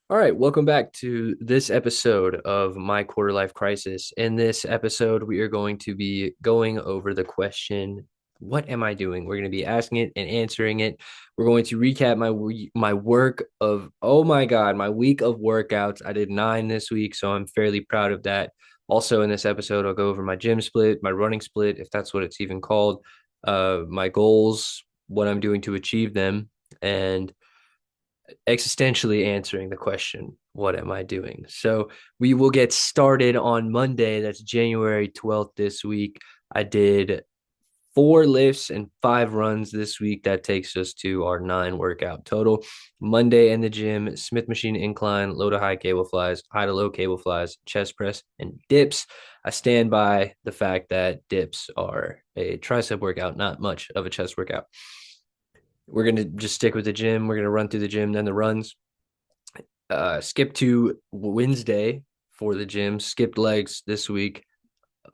All right, welcome back to this episode of My Quarter Life Crisis. In this episode, we are going to be going over the question, what am I doing? We're going to be asking it and answering it. We're going to recap my work of, oh my God, my week of workouts. I did 9 this week, so I'm fairly proud of that. Also, in this episode, I'll go over my gym split, my running split, if that's what it's even called, my goals, what I'm doing to achieve them, and existentially answering the question, what am I doing? So we will get started on Monday. That's January 12th this week. I did 4 lifts and 5 runs this week. That takes us to our 9 workout total. Monday in the gym, Smith machine incline, low to high cable flies, high to low cable flies, chest press, and dips. I stand by the fact that dips are a tricep workout, not much of a chest workout. We're going to just stick with the gym. We're going to run through the gym, then the runs. Skip to Wednesday for the gym. Skipped legs this week.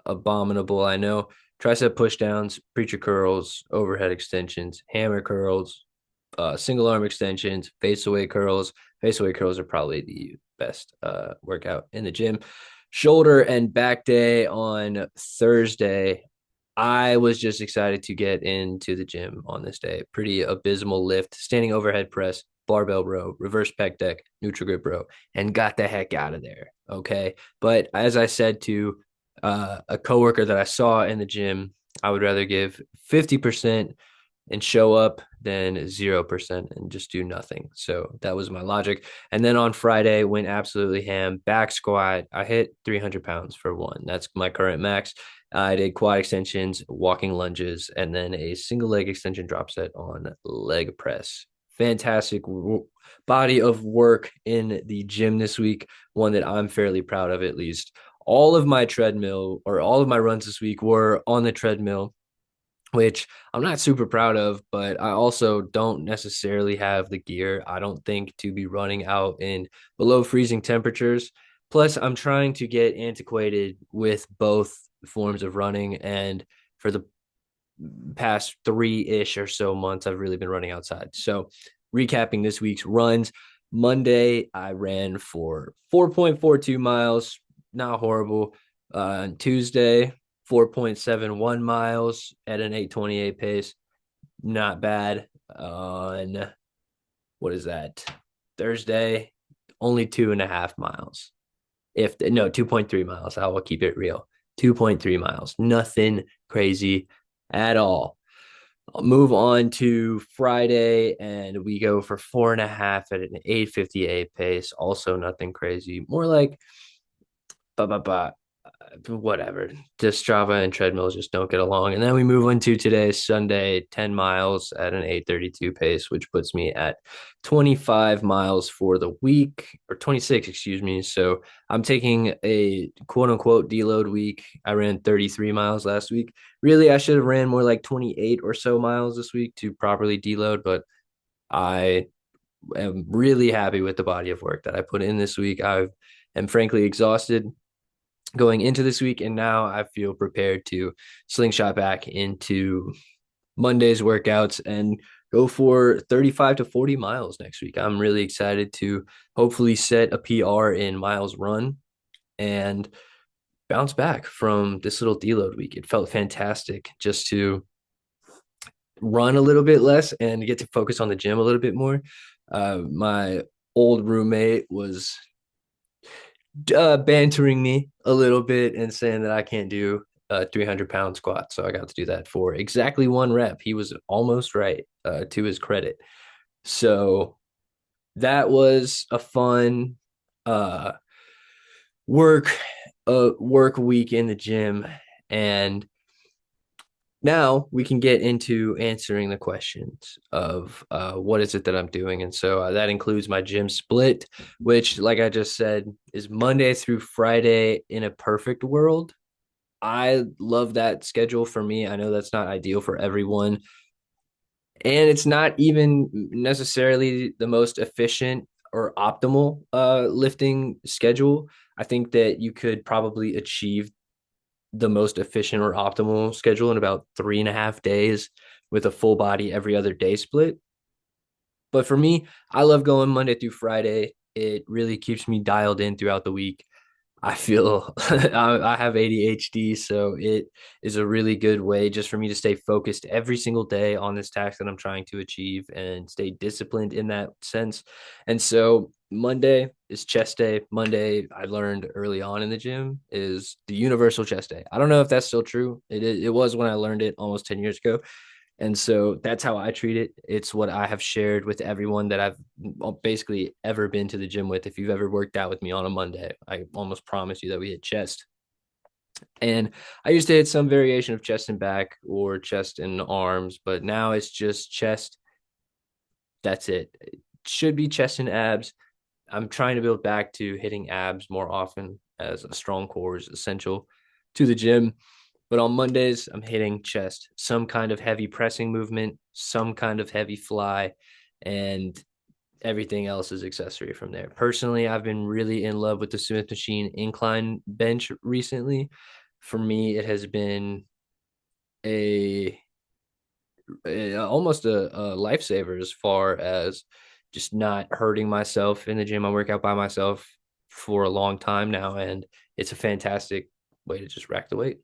Abominable, I know. Tricep push downs, preacher curls, overhead extensions, hammer curls, single arm extensions, face away curls. Face away curls are probably the best workout in the gym. Shoulder and back day on Thursday. I was just excited to get into the gym on this day. Pretty abysmal lift, standing overhead press, barbell row, reverse pec deck, neutral grip row, and got the heck out of there. Okay. But as I said to a coworker that I saw in the gym, I would rather give 50% and show up than 0% and just do nothing. So that was my logic. And then on Friday, went absolutely ham. Back squat, I hit 300 pounds for one. That's my current max. I did quad extensions, walking lunges, and then a single leg extension drop set on leg press. Fantastic body of work in the gym this week, one that I'm fairly proud of at least. All of my treadmill or all of my runs this week were on the treadmill, which I'm not super proud of, but I also don't necessarily have the gear, I don't think, to be running out in below freezing temperatures. Plus, I'm trying to get antiquated with both forms of running. And for the past 3-ish or so months, I've really been running outside. So, recapping this week's runs, Monday, I ran for 4.42 miles, not horrible. Tuesday, 4.71 miles at an 8:28 pace, not bad. On what is that? Thursday, only 2.5 miles. If no, 2.3 miles. I will keep it real. 2.3 miles. Nothing crazy at all. I'll move on to Friday, and we go for 4.5 at an 8:58 pace. Also, nothing crazy. More like blah, blah, blah. Whatever. Just Strava and treadmills just don't get along. And then we move into today, Sunday, 10 miles at an 8:32 pace, which puts me at 25 miles for the week, or 26, excuse me. So I'm taking a quote unquote deload week. I ran 33 miles last week. Really, I should have ran more like 28 or so miles this week to properly deload, but I am really happy with the body of work that I put in this week. I am frankly exhausted going into this week, and now I feel prepared to slingshot back into Monday's workouts and go for 35 to 40 miles next week. I'm really excited to hopefully set a PR in miles run and bounce back from this little deload week. It felt fantastic just to run a little bit less and get to focus on the gym a little bit more. My old roommate was bantering me a little bit and saying that I can't do a 300-pound squat. So I got to do that for exactly 1 rep. He was almost right, to his credit. So that was a fun uh, work work week in the gym. And now we can get into answering the questions of what is it that I'm doing. And so that includes my gym split, which, like I just said, is Monday through Friday in a perfect world. I love that schedule for me. I know that's not ideal for everyone. And it's not even necessarily the most efficient or optimal lifting schedule. I think that you could probably achieve the most efficient or optimal schedule in about 3.5 days with a full body every other day split. But for me, I love going Monday through Friday. It really keeps me dialed in throughout the week. I feel I have ADHD, so it is a really good way just for me to stay focused every single day on this task that I'm trying to achieve and stay disciplined in that sense. And so Monday is chest day. Monday, I learned early on in the gym, is the universal chest day. I don't know if that's still true. It was when I learned it almost 10 years ago. And so that's how I treat it. It's what I have shared with everyone that I've basically ever been to the gym with. If you've ever worked out with me on a Monday, I almost promise you that we hit chest. And I used to hit some variation of chest and back or chest and arms, but now it's just chest. That's it should be chest and abs. I'm trying to build back to hitting abs more often, as a strong core is essential to the gym. But on Mondays, I'm hitting chest, some kind of heavy pressing movement, some kind of heavy fly, and everything else is accessory from there. Personally, I've been really in love with the Smith Machine incline bench recently. For me, it has been a, almost a lifesaver as far as just not hurting myself in the gym. I work out by myself for a long time now, and it's a fantastic way to just rack the weight.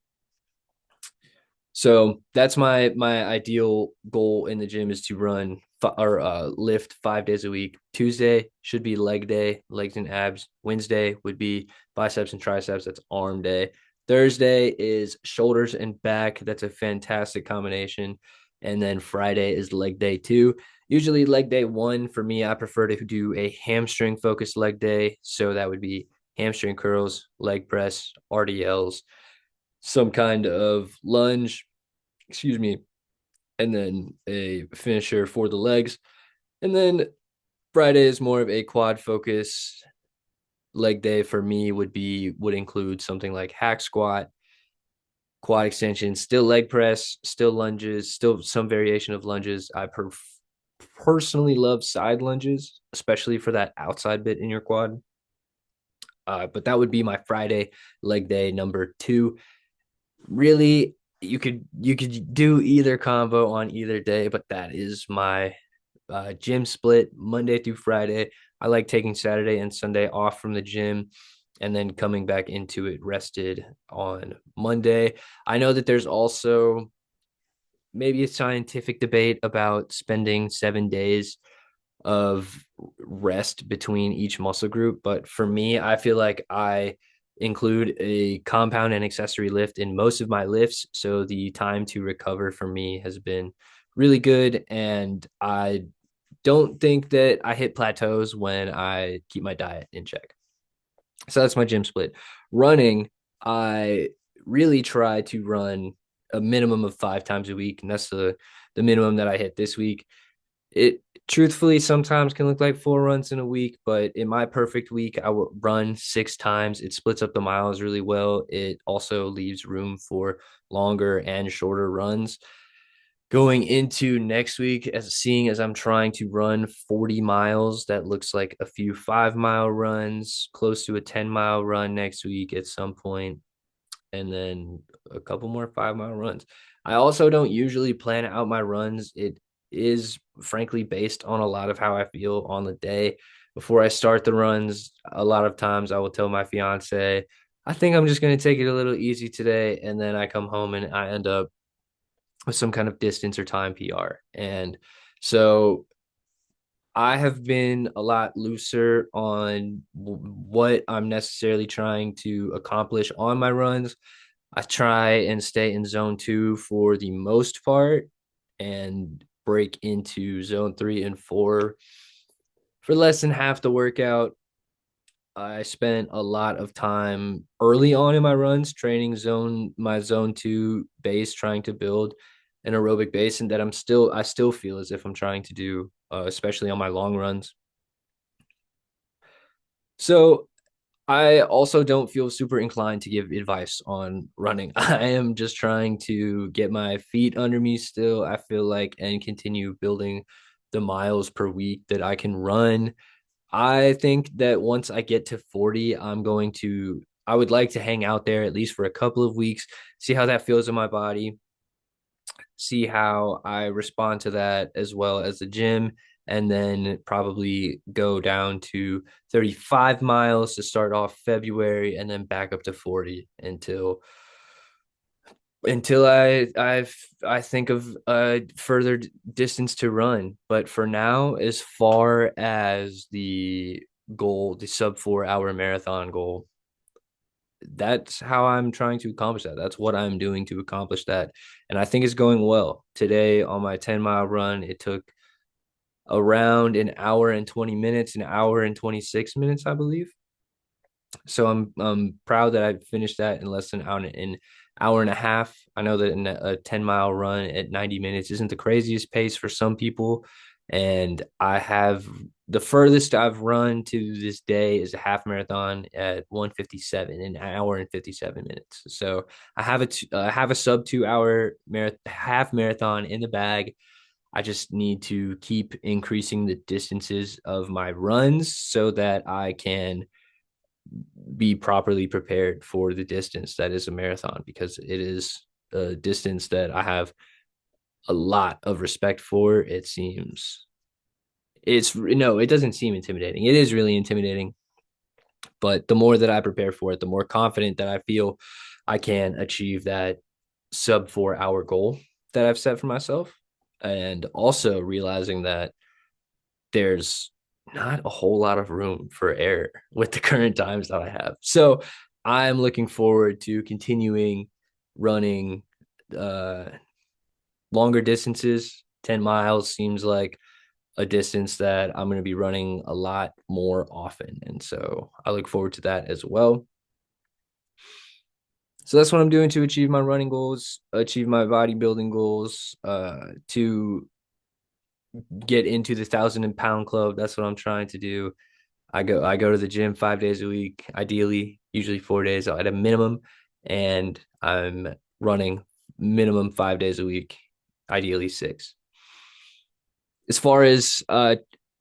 So that's my ideal goal in the gym, is to run or lift 5 days a week. Tuesday should be leg day, legs and abs. Wednesday would be biceps and triceps. That's arm day. Thursday is shoulders and back. That's a fantastic combination. And then Friday is leg day two. Usually leg day one for me, I prefer to do a hamstring focused leg day. So that would be hamstring curls, leg press, RDLs, some kind of lunge, excuse me, and then a finisher for the legs. And then Friday is more of a quad focus leg day for me, would include something like hack squat, quad extension, still leg press, still lunges, still some variation of lunges. I personally love side lunges, especially for that outside bit in your quad. But that would be my Friday leg day number two. Really, you could do either combo on either day, but that is my gym split Monday through Friday. I like taking Saturday and Sunday off from the gym and then coming back into it rested on Monday. I know that there's also maybe a scientific debate about spending 7 days of rest between each muscle group. But for me, I feel like I include a compound and accessory lift in most of my lifts. So the time to recover for me has been really good. And I don't think that I hit plateaus when I keep my diet in check. So that's my gym split. Running, I really try to run a minimum of 5 times a week. And that's the minimum that I hit this week. It truthfully sometimes can look like 4 runs in a week, but in my perfect week, I will run 6 times. It splits up the miles really well. It also leaves room for longer and shorter runs. Going into next week, as I'm trying to run 40 miles, that looks like a few 5 mile runs, close to a 10 mile run next week at some point, and then a couple more 5 mile runs. I also don't usually plan out my runs. It is frankly based on a lot of how I feel on the day. Before I start the runs, a lot of times I will tell my fiance, I think I'm just going to take it a little easy today. And then I come home and I end up with some kind of distance or time PR. And so I have been a lot looser on what I'm necessarily trying to accomplish on my runs. I try and stay in zone two for the most part and break into zone three and four for less than half the workout. I spent a lot of time early on in my runs training my zone two base, trying to build an aerobic base, and that I still feel as if I'm trying to do, especially on my long runs. So I also don't feel super inclined to give advice on running. I am just trying to get my feet under me still, I feel like, and continue building the miles per week that I can run. I think that once I get to 40, I would like to hang out there at least for a couple of weeks, see how that feels in my body, see how I respond to that as well as the gym, and then probably go down to 35 miles to start off February, and then back up to 40 until I think of a further distance to run. But for now, as far as the goal, the sub 4 hour marathon goal, that's how I'm trying to accomplish that. That's what I'm doing to accomplish that. And I think it's going well. Today on my 10-mile run, it took around an hour and 20 minutes, an hour and 26 minutes, I believe. So I'm proud that I finished that in less than an hour and a half. I know that in a 10-mile run at 90 minutes isn't the craziest pace for some people. And I have the furthest I've run to this day is a half marathon at 1:57, an hour and 57 minutes. So I have a sub 2 hour half marathon in the bag. I just need to keep increasing the distances of my runs so that I can be properly prepared for the distance that is a marathon, because it is a distance that I have a lot of respect for. It doesn't seem intimidating. It is really intimidating, but the more that I prepare for it, the more confident that I feel I can achieve that sub 4 hour goal that I've set for myself. And also realizing that there's not a whole lot of room for error with the current times that I have. So I'm looking forward to continuing running uh, longer distances. 10 miles seems like a distance that I'm going to be running a lot more often. And so I look forward to that as well. So that's what I'm doing to achieve my running goals, achieve my bodybuilding goals, to get into the 1,000-pound club. That's what I'm trying to do. I go to the gym 5 days a week, ideally, usually 4 days at a minimum, and I'm running minimum 5 days a week, ideally six. As far as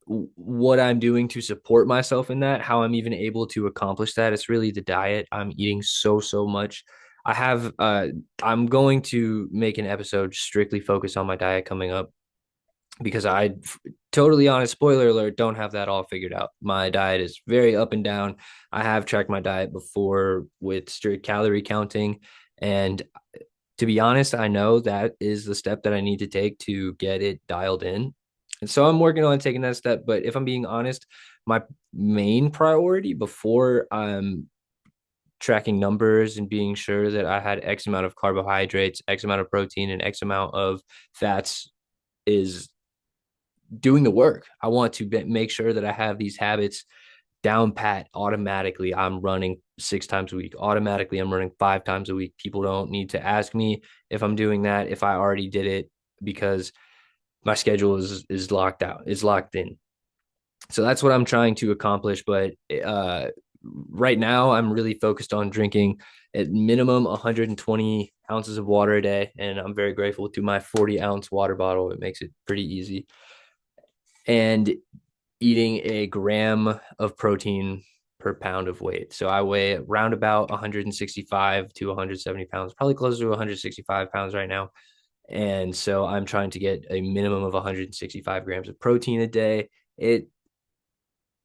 what I'm doing to support myself in that, how I'm even able to accomplish that, it's really the diet. I'm eating so much. I have I'm going to make an episode strictly focused on my diet coming up, because totally honest, spoiler alert, don't have that all figured out. My diet is very up and down. I have tracked my diet before with strict calorie counting. And to be honest, I know that is the step that I need to take to get it dialed in. And so I'm working on taking that step. But if I'm being honest, my main priority before I'm tracking numbers and being sure that I had X amount of carbohydrates, X amount of protein, and X amount of fats is doing the work. I want to make sure that I have these habits down pat automatically. I'm running 6 times a week. Automatically, I'm running 5 times a week. People don't need to ask me if I'm doing that, if I already did it, because my schedule is locked out, is locked in. So that's what I'm trying to accomplish. But right now, I'm really focused on drinking at minimum 120 ounces of water a day. And I'm very grateful to my 40-ounce water bottle. It makes it pretty easy. And eating a gram of protein per pound of weight. So I weigh around about 165 to 170 pounds, probably closer to 165 pounds right now. And so I'm trying to get a minimum of 165 grams of protein a day. It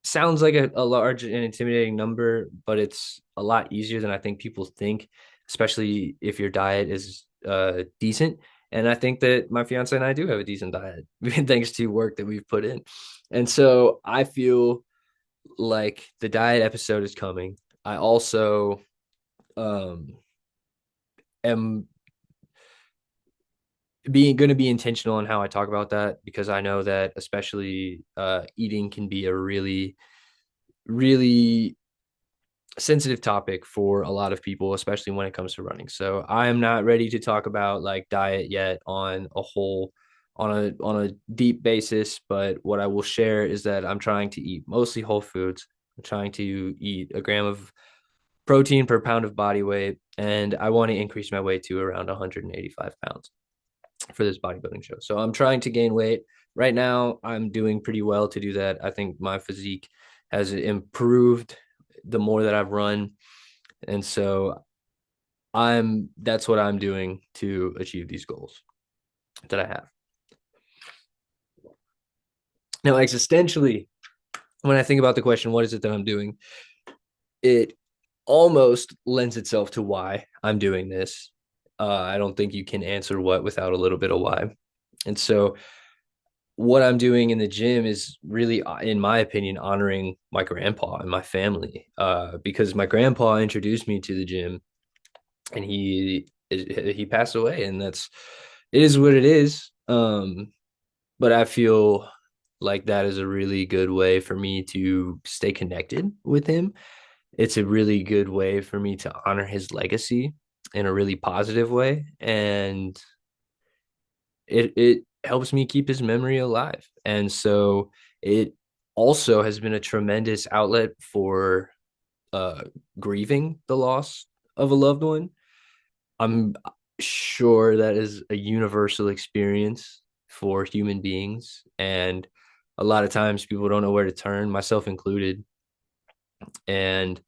sounds like a large and intimidating number, but it's a lot easier than I think people think, especially if your diet is decent. And I think that my fiance and I do have a decent diet, thanks to work that we've put in. And so I feel like the diet episode is coming. I also um, am being going to be intentional on how I talk about that, because I know that especially eating can be a really sensitive topic for a lot of people, especially when it comes to running. So I am not ready to talk about like diet yet on a deep basis, but what I will share is that I'm trying to eat mostly whole foods. I'm trying to eat a gram of protein per pound of body weight, and I want to increase my weight to around 185 pounds for this bodybuilding show. So I'm trying to gain weight. Right now, I'm doing pretty well to do that. I think my physique has improved the more that I've run. And so that's what I'm doing to achieve these goals that I have. Now, existentially, when I think about the question, what is it that I'm doing? It almost lends itself to why I'm doing this. I don't think you can answer what without a little bit of why. And so, what I'm doing in the gym is really, in my opinion, honoring my grandpa and my family. Because my grandpa introduced me to the gym, and he passed away, and that's it is what it is. But I feel like that is a really good way for me to stay connected with him. It's a really good way for me to honor his legacy in a really positive way, and it helps me keep his memory alive. And so it also has been a tremendous outlet for uh grieving the loss of a loved one. I'm sure that is a universal experience for human beings, and a lot of times people don't know where to turn, myself included. And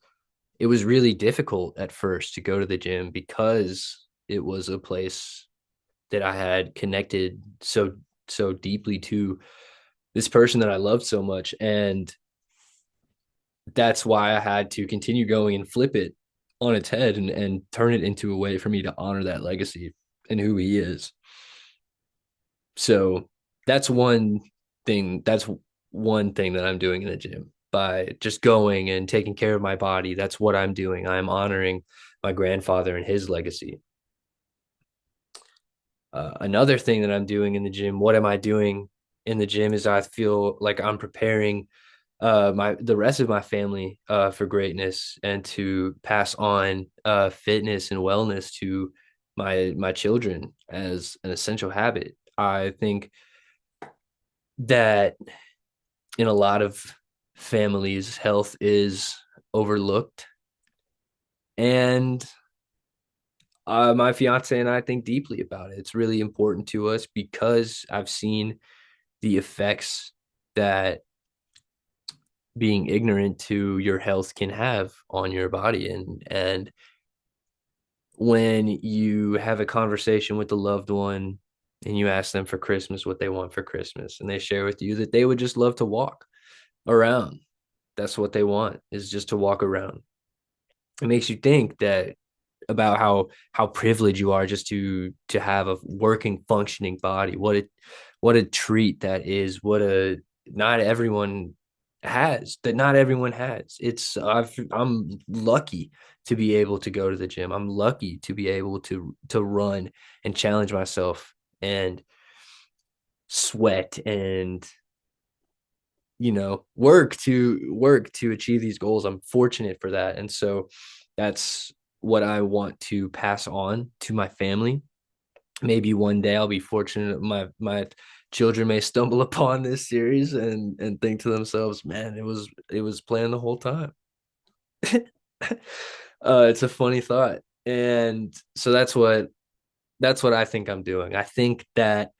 it was really difficult at first to go to the gym because it was a place that I had connected so deeply to this person that I loved so much. And that's why I had to continue going and flip it on its head and turn it into a way for me to honor that legacy and who he is. So that's one thing. That's one thing that I'm doing in the gym by just going and taking care of my body. That's what I'm doing. I'm honoring my grandfather and his legacy. Another thing that I'm doing in the gym, what am I doing in the gym is I feel like I'm preparing my the rest of my family for greatness and to pass on fitness and wellness to my children as an essential habit. I think that in a lot of families, health is overlooked, and my fiance and I think deeply about it. It's really important to us because I've seen the effects that being ignorant to your health can have on your body. And when you have a conversation with a loved one and you ask them for Christmas what they want for Christmas, and they share with you that they would just love to walk around, that's what they want, is just to walk around. It makes you think that about how privileged you are just to have a working functioning body. What a treat that is. What a not everyone has that not everyone has. I'm lucky to be able to go to the gym. I'm lucky to be able to run and challenge myself and sweat and work to achieve these goals. I'm fortunate for that. And so that's what I want to pass on to my family. Maybe one day I'll be fortunate, my children may stumble upon this series and think to themselves, man, it was planned the whole time. It's a funny thought. And so that's what I think I'm doing. I think that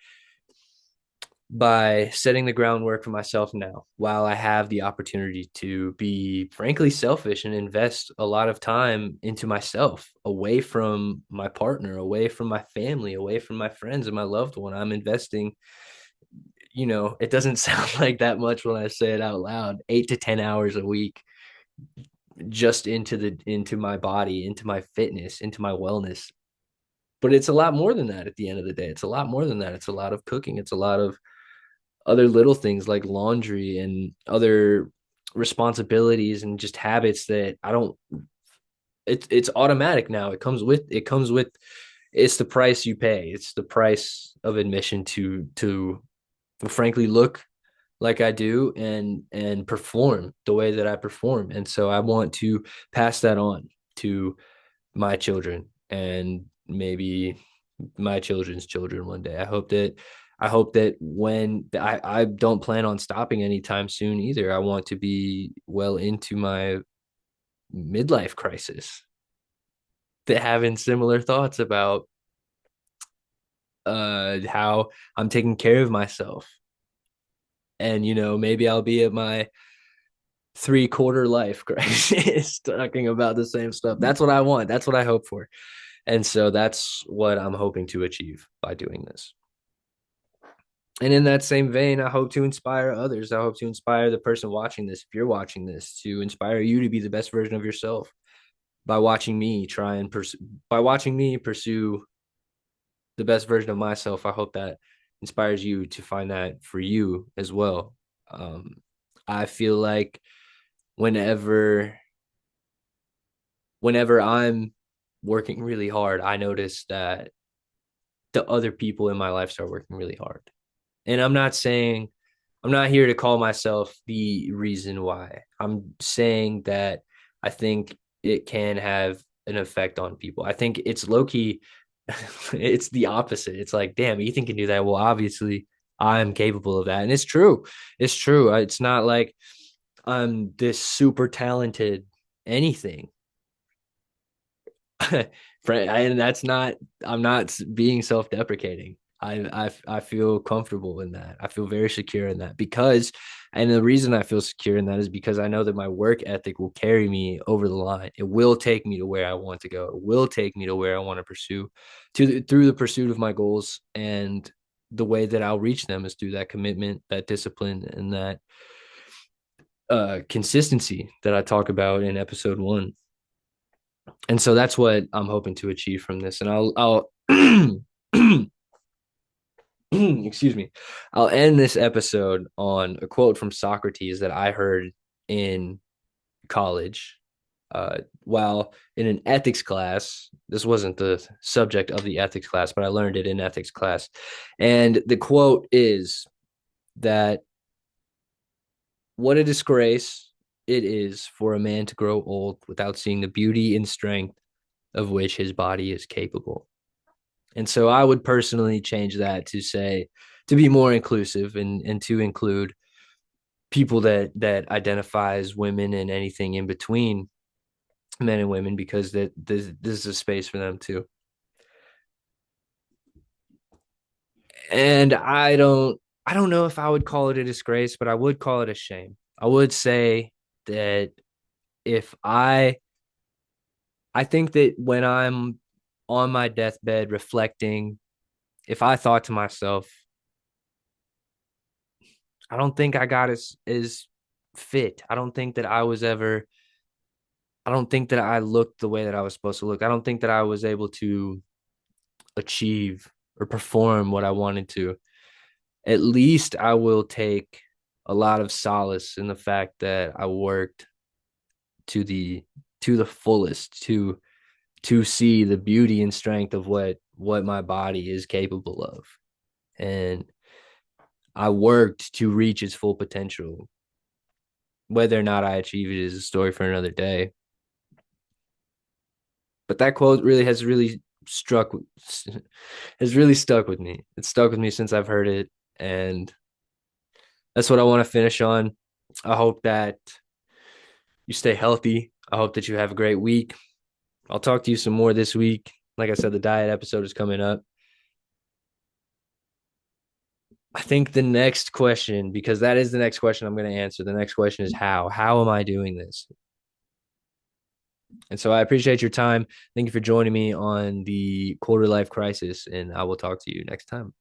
by setting the groundwork for myself now, while I have the opportunity to be frankly selfish and invest a lot of time into myself, away from my partner, away from my family, away from my friends and my loved one. I'm investing, it doesn't sound like that much when I say it out loud, 8 to 10 hours a week just into my body, into my fitness, into my wellness. But it's a lot more than that at the end of the day. It's a lot more than that. It's a lot of cooking. It's a lot of other little things like laundry and other responsibilities and just habits that I don't it's automatic now. It comes with it's the price you pay. It's the price of admission to frankly look like I do and perform the way that I perform. And so I want to pass that on to my children and maybe my children's children one day. I hope that when I don't plan on stopping anytime soon either. I want to be well into my midlife crisis, that having similar thoughts about how I'm taking care of myself. And maybe I'll be at my 3/4 life crisis talking about the same stuff. That's what I want. That's what I hope for. And so that's what I'm hoping to achieve by doing this. And in that same vein, I hope to inspire others. I hope to inspire the person watching this, if you're watching this, to inspire you to be the best version of yourself by watching me try and pursue, by watching me pursue the best version of myself. I hope that inspires you to find that for you as well. Um, I feel like whenever whenever I'm working really hard, I notice that the other people in my life start working really hard. And I'm not here to call myself the reason why. I'm saying that I think it can have an effect on people. I think it's low key, it's the opposite. It's like, damn, Ethan can do that. Well, obviously, I'm capable of that. And it's true. It's true. It's not like I'm this super talented anything. And that's not, I'm not being self-deprecating. I feel comfortable in that. I feel very secure in that because, and the reason I feel secure in that is because I know that my work ethic will carry me over the line. It will take me to where I want to go. It will take me to where I want to pursue, through the pursuit of my goals. And the way that I'll reach them is through that commitment, that discipline, and that consistency that I talk about in episode 1. And so that's what I'm hoping to achieve from this. And I'll excuse me, I'll end this episode on a quote from Socrates that I heard in college, while in an ethics class. This wasn't the subject of the ethics class, but I learned it in ethics class. And the quote is that what a disgrace it is for a man to grow old without seeing the beauty and strength of which his body is capable. And so I would personally change that to say, to be more inclusive, and to include people that identify as women and anything in between men and women, because this is a space for them too. And I don't know if I would call it a disgrace, but I would call it a shame. I would say that if I think that when I'm on my deathbed reflecting, if I thought to myself, I don't think I got as fit. I don't think that I looked the way that I was supposed to look. I don't think that I was able to achieve or perform what I wanted to. At least I will take a lot of solace in the fact that I worked to the fullest to see the beauty and strength of what my body is capable of. And I worked to reach its full potential. Whether or not I achieve it is a story for another day. But that quote really struck has really stuck with me. It's stuck with me since I've heard it, and that's what I want to finish on. I hope that you stay healthy. I hope that you have a great week. I'll talk to you some more this week. Like I said, the diet episode is coming up. I think the next question, because that is the next question I'm going to answer. The next question is how? How am I doing this? And so I appreciate your time. Thank you for joining me on the quarter life crisis, and I will talk to you next time.